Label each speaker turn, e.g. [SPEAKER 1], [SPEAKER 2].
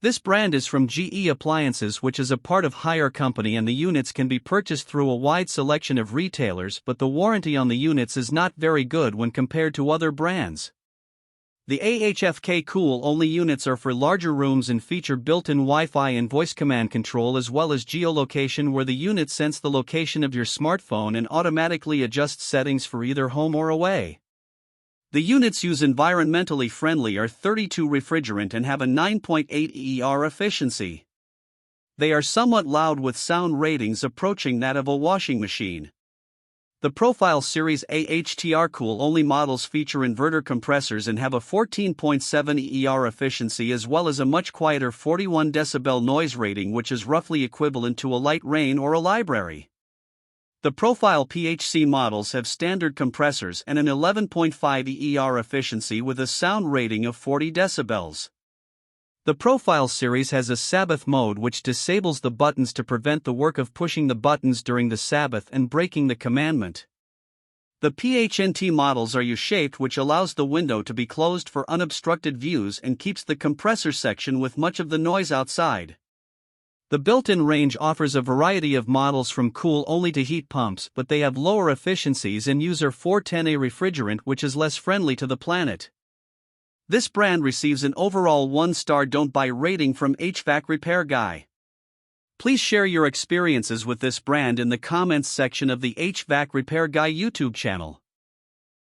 [SPEAKER 1] This brand is from GE Appliances, which is a part of Haier Company, and the units can be purchased through a wide selection of retailers, but the warranty on the units is not very good when compared to other brands. The AHFK cool-only units are for larger rooms and feature built-in Wi-Fi and voice command control, as well as geolocation, where the unit senses the location of your smartphone and automatically adjusts settings for either home or away. The units use environmentally friendly R32 refrigerant and have a 9.8 ER efficiency. They are somewhat loud with sound ratings approaching that of a washing machine. The Profile Series AHTR cool-only models feature inverter compressors and have a 14.7 ER efficiency, as well as a much quieter 41 decibel noise rating, which is roughly equivalent to a light rain or a library. The Profile PHC models have standard compressors and an 11.5 ER efficiency with a sound rating of 40 decibels. The Profile Series has a Sabbath mode, which disables the buttons to prevent the work of pushing the buttons during the Sabbath and breaking the commandment. The PHNT models are U-shaped, which allows the window to be closed for unobstructed views and keeps the compressor section with much of the noise outside. The built-in range offers a variety of models from cool-only to heat pumps, but they have lower efficiencies and use R410A refrigerant, which is less friendly to the planet. This brand receives an overall 1-star don't buy rating from HvacRepairGuy. Please share your experiences with this brand in the comments section of the HvacRepairGuy YouTube channel.